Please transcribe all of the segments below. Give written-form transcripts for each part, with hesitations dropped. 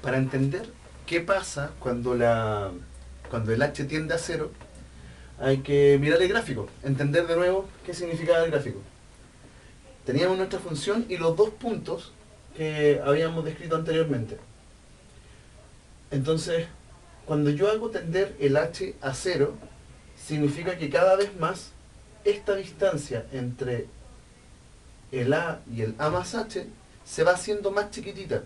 para entender qué pasa cuando el h tiende a cero, hay que mirar el gráfico, entender de nuevo qué significaba el gráfico. Teníamos nuestra función y los dos puntos que habíamos descrito anteriormente. Entonces, cuando yo hago tender el h a cero, significa que cada vez más esta distancia entre el a y el a más h se va haciendo más chiquitita.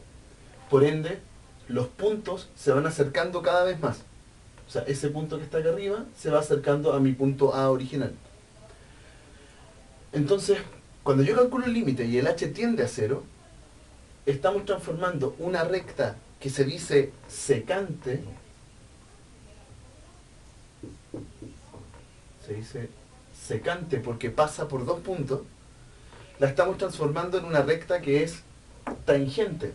Por ende, los puntos se van acercando cada vez más. O sea, ese punto que está acá arriba se va acercando a mi punto A original. Entonces, cuando yo calculo el límite y el h tiende a cero, estamos transformando una recta que se dice secante, se dice secante porque pasa por dos puntos, la estamos transformando en una recta que es tangente.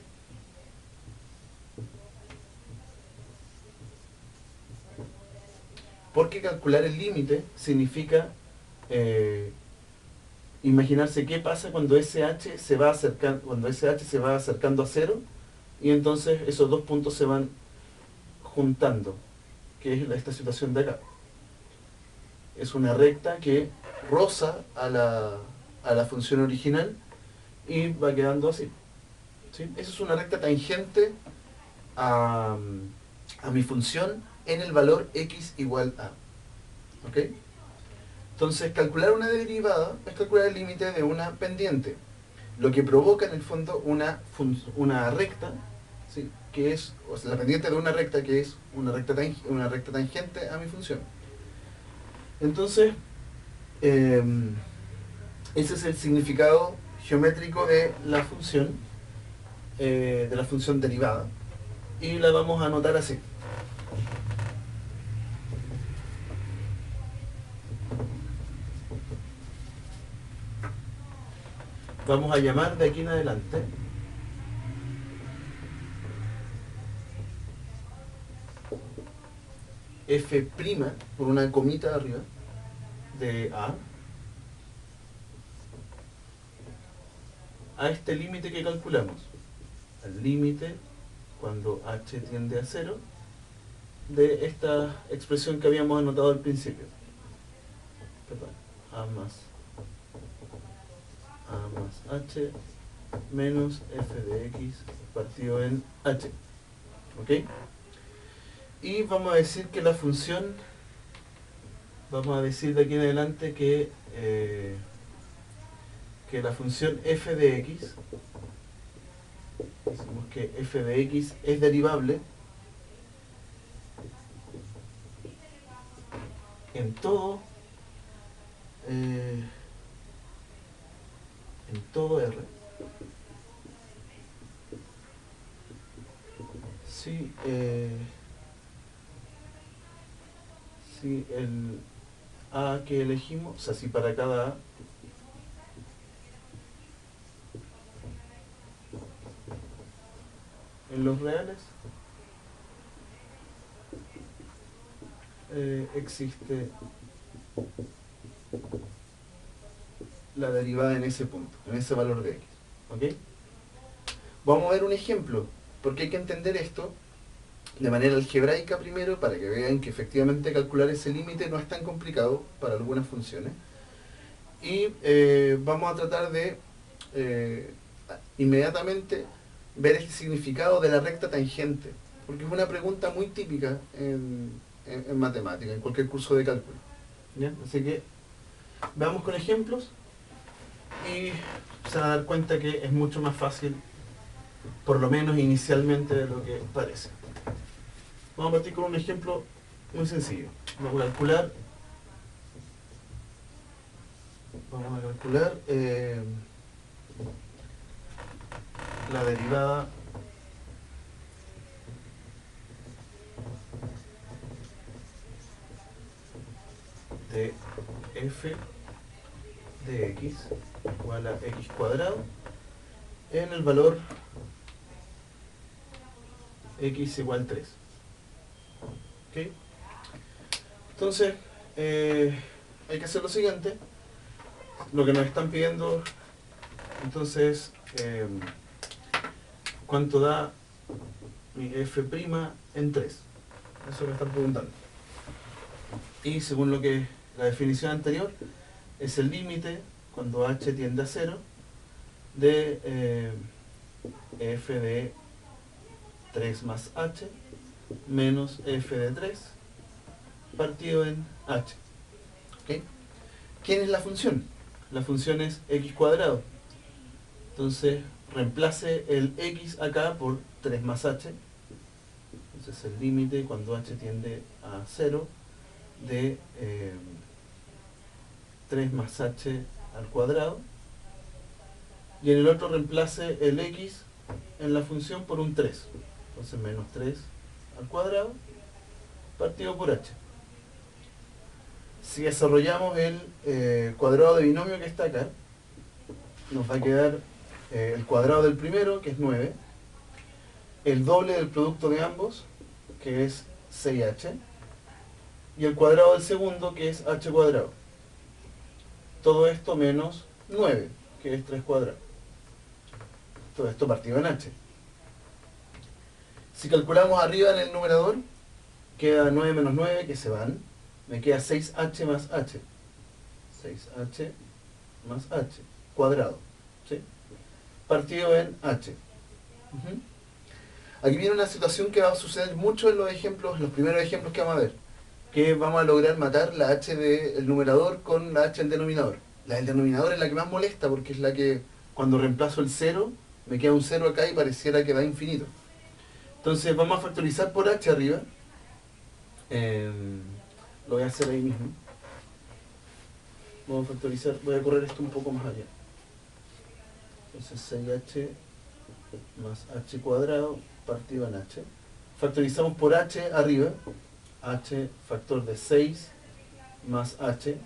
Porque calcular el límite significa imaginarse qué pasa cuando ese h se va acercando a cero, y entonces esos dos puntos se van juntando, que es esta situación de acá. Es una recta que roza a la función original y va quedando así. ¿Sí? Esa es una recta tangente a mi función en el valor x igual a. ¿Ok? Entonces, calcular una derivada es calcular el límite de una pendiente, lo que provoca en el fondo una recta, ¿sí? Que es, o sea, la pendiente de una recta que es una recta tangente a mi función. Entonces, ese es el significado geométrico de la función derivada, y la vamos a anotar así. Vamos a llamar de aquí en adelante f' por una comita arriba de a este límite que calculamos, al límite cuando h tiende a cero de esta expresión que habíamos anotado al principio. Perdón, a más h menos f de x partido en h. ¿Ok? Y vamos a decir que la función, vamos a decir de aquí en adelante que la función f de x, decimos que f de x es derivable en todo R si el a que elegimos, o sea, si para cada a en los reales existe la derivada en ese punto, en ese valor de x. ¿Ok? Vamos a ver un ejemplo, porque hay que entender esto de manera algebraica primero, para que vean que efectivamente calcular ese límite no es tan complicado para algunas funciones. Y vamos a tratar de inmediatamente ver el significado de la recta tangente, porque es una pregunta muy típica en matemática, en cualquier curso de cálculo. ¿Ya? Así que veamos con ejemplos y se van a dar cuenta que es mucho más fácil, por lo menos inicialmente, de lo que parece. Vamos a partir con un ejemplo muy sencillo. Vamos a calcular la derivada de f de x igual a x cuadrado en el valor x igual 3. ¿Ok? Entonces, hay que hacer lo siguiente. Lo que nos están pidiendo, entonces, ¿cuánto da mi f' en 3. Eso me están preguntando. Y según lo que la definición anterior, es el límite cuando h tiende a 0 de f de 3 más h menos f de 3 partido en h. ¿Okay? ¿Quién es la función? La función es x cuadrado. Entonces reemplace el x acá por 3 más h. Entonces el límite cuando h tiende a 0 de 3 más h al cuadrado. Y en el otro reemplace el x en la función por un 3. Entonces menos 3 al cuadrado partido por h. Si desarrollamos el cuadrado de binomio que está acá, nos va a quedar el cuadrado del primero, que es 9, el doble del producto de ambos, que es 6h, y el cuadrado del segundo, que es h cuadrado. Todo esto menos 9, que es 3 cuadrado. Todo esto partido en h. Si calculamos arriba en el numerador, queda 9 menos 9, que se van. Me queda 6h más h. 6h más h, cuadrado. ¿Sí? Partido en h. Aquí viene una situación que va a suceder mucho en los ejemplos, en los primeros ejemplos que vamos a ver. Que vamos a lograr matar la h del numerador con la h del denominador. La del denominador es la que más molesta porque es la que cuando reemplazo el 0, me queda un 0 acá y pareciera que va infinito. Entonces vamos a factorizar por h arriba. Lo voy a hacer ahí mismo. Vamos a factorizar, voy a correr esto un poco más allá. Entonces 6h más h cuadrado partido en h. Factorizamos por h arriba. H factor de 6 más h.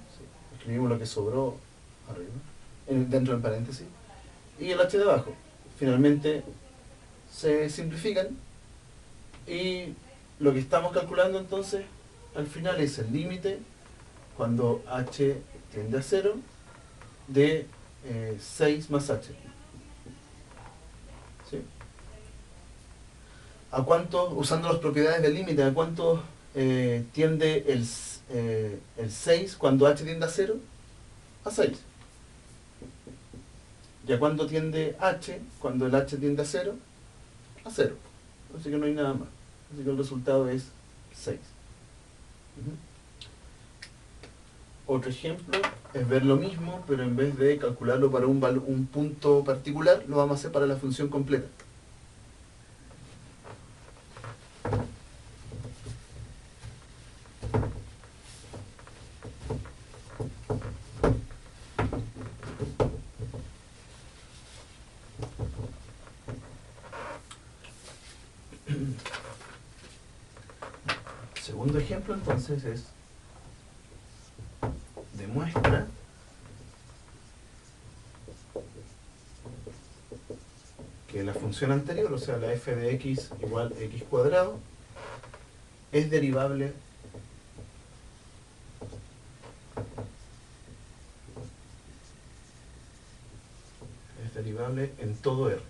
Escribimos lo que sobró arriba, dentro del paréntesis. Y el h de abajo. Finalmente se simplifican. Y lo que estamos calculando entonces al final es el límite cuando h tiende a 0 de 6 más h. ¿Sí? ¿A cuánto, usando las propiedades del límite, a cuánto tiende el 6 cuando h tiende a 0? A 6. ¿Y a cuánto tiende h cuando el h tiende a 0? A 0. Así que no hay nada más. Así que el resultado es 6. Otro ejemplo es ver lo mismo, pero en vez de calcularlo para un punto particular, lo vamos a hacer para la función completa. Segundo ejemplo entonces es: demuestra que la función anterior, o sea la f de x igual x cuadrado, es derivable en todo R.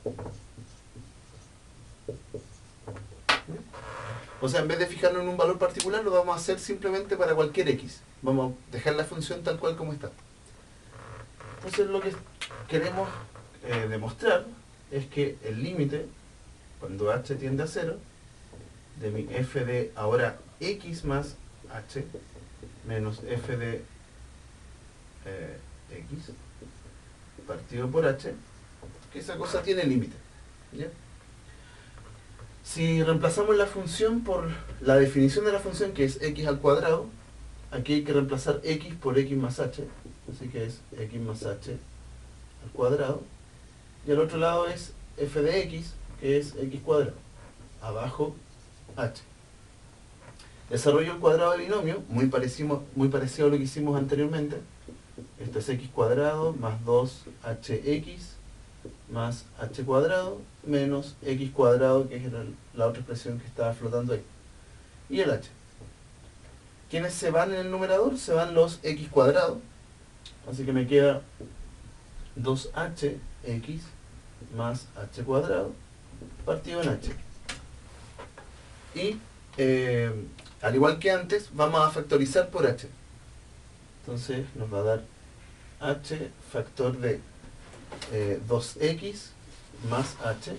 O sea, en vez de fijarlo en un valor particular, lo vamos a hacer simplemente para cualquier x. Vamos a dejar la función tal cual como está. Entonces lo que queremos demostrar es que el límite, cuando h tiende a 0, de mi f de ahora x más h menos f de x partido por h, que esa cosa tiene límite. ¿Ya? Si reemplazamos la función por la definición de la función, que es x al cuadrado, aquí hay que reemplazar x por x más h, así que es x más h al cuadrado, y al otro lado es f de x, que es x cuadrado, abajo h. Desarrollo el cuadrado de binomio, muy parecido a lo que hicimos anteriormente. Esto es x cuadrado más 2hx más h cuadrado menos x cuadrado, que es la otra expresión que estaba flotando ahí, y el h. ¿Quiénes se van en el numerador? Se van los x cuadrados, así que me queda 2hx más h cuadrado partido en h. Y al igual que antes, vamos a factorizar por h. Entonces nos va a dar h factor de 2x más h.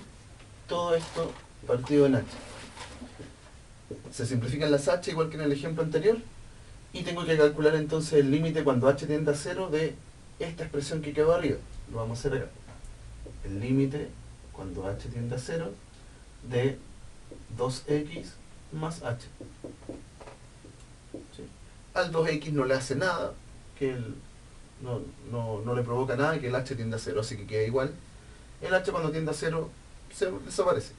Todo esto partido en h. Se simplifican las h igual que en el ejemplo anterior. Y tengo que calcular entonces el límite cuando h tiende a 0 de esta expresión que quedó arriba. Lo vamos a hacer acá. El límite cuando h tiende a 0 de 2x más h. ¿Sí? Al 2x no le hace nada, que no le provoca nada, que el h tiende a 0, así que queda igual. El h cuando tiende a 0 se desaparece.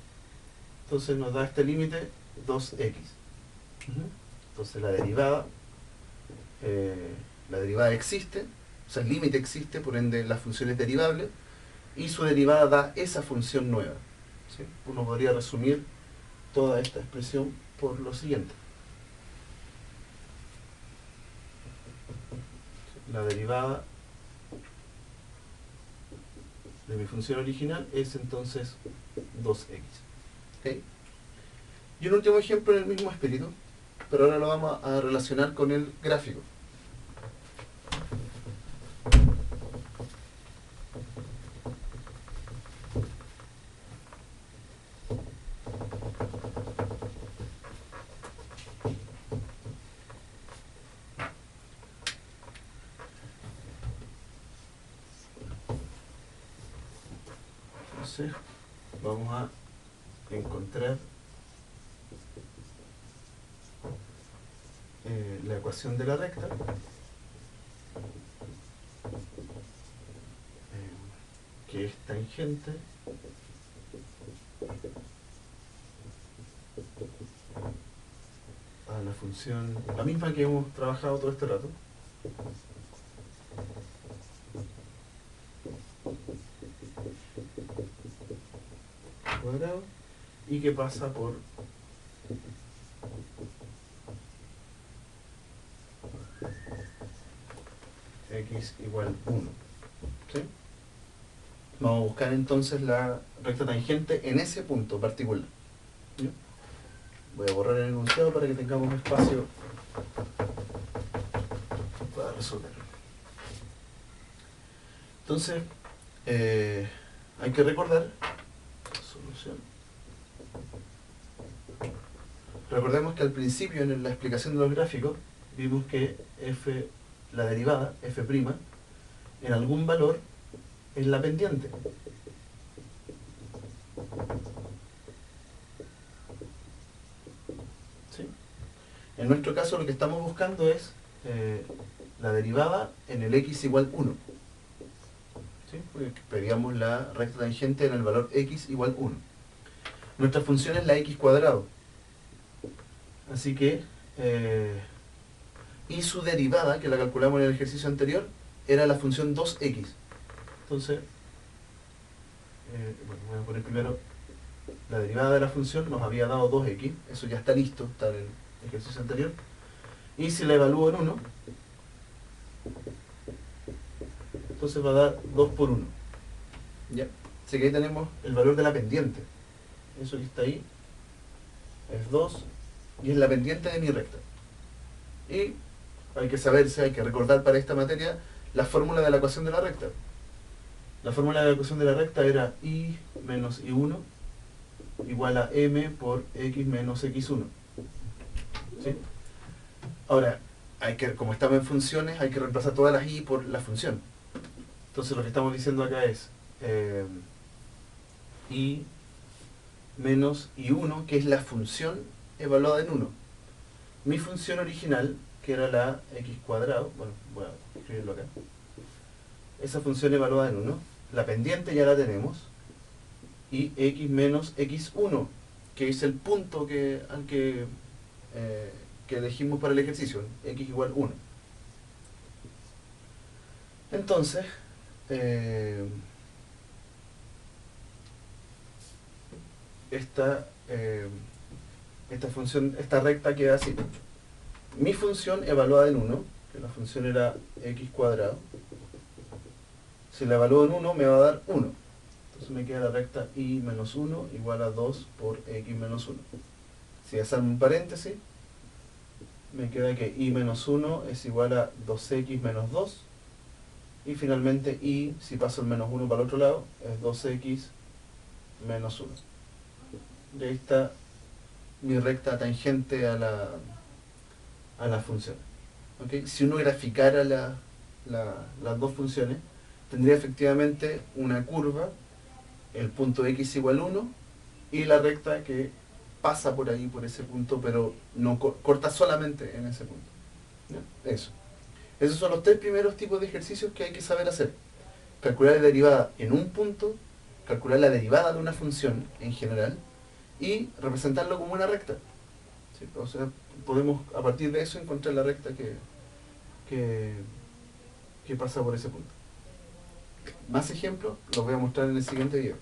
Entonces nos da este límite 2x. Entonces la derivada existe, o sea el límite existe, por ende la función es derivable, y su derivada da esa función nueva. ¿Sí? Uno podría resumir toda esta expresión por lo siguiente. La derivada de mi función original es entonces 2x. ¿Okay? Y un último ejemplo en el mismo espíritu, pero ahora lo vamos a relacionar con el gráfico. Entonces vamos a encontrar la ecuación de la recta, que es tangente a la función, la misma que hemos trabajado todo este rato, cuadrado, y que pasa por x igual 1. ¿Sí? Vamos a buscar entonces la recta tangente en ese punto particular. ¿Sí? Voy a borrar el enunciado para que tengamos espacio para resolverlo. Entonces, hay que recordar solución. Recordemos que al principio en la explicación de los gráficos vimos que f, la derivada, f', en algún valor es la pendiente. ¿Sí? En nuestro caso lo que estamos buscando es la derivada en el x igual 1. ¿Sí? Porque pedíamos la recta tangente en el valor x igual 1. Nuestra función es la x cuadrado. Así que, y su derivada, que la calculamos en el ejercicio anterior, era la función 2x. Entonces, bueno, voy a poner primero la derivada de la función, nos había dado 2x, eso ya está listo, está en el ejercicio anterior. Y si la evalúo en 1, entonces va a dar 2 por 1. ¿Ya? Así que ahí tenemos el valor de la pendiente. Eso que está ahí es 2 y es la pendiente de mi recta. Y hay que saberse, hay que recordar para esta materia la fórmula de la ecuación de la recta. La fórmula de la ecuación de la recta era y menos y1 igual a m por x menos x1. ¿Sí? Ahora, como estamos en funciones, hay que reemplazar todas las y por la función. Entonces lo que estamos diciendo acá es y menos y1, que es la función evaluada en 1. Mi función original, que era la x cuadrado, bueno, voy a escribirlo acá. Esa función evaluada en 1, la pendiente ya la tenemos, y x menos x1, que es el punto que elegimos para el ejercicio, x igual 1. Entonces, esta función, esta recta queda así. Mi función evaluada en 1, que la función era x cuadrado, si la evalúo en 1 me va a dar 1. Entonces me queda la recta y menos 1 igual a 2 por x menos 1. Si desarmo un paréntesis, me queda que y menos 1 es igual a 2x menos 2. Y finalmente y, si paso el menos 1 para el otro lado, es 2x menos 1. Y ahí está mi recta tangente a la función. ¿Okay? Si uno graficara las dos funciones, tendría efectivamente una curva, el punto x igual 1, y la recta que pasa por ahí, por ese punto, pero no corta solamente en ese punto. ¿Ya? Eso. Esos son los tres primeros tipos de ejercicios que hay que saber hacer. Calcular la derivada en un punto, calcular la derivada de una función en general, y representarlo como una recta. ¿Sí? O sea, podemos a partir de eso encontrar la recta que, que pasa por ese punto. Más ejemplos los voy a mostrar en el siguiente video.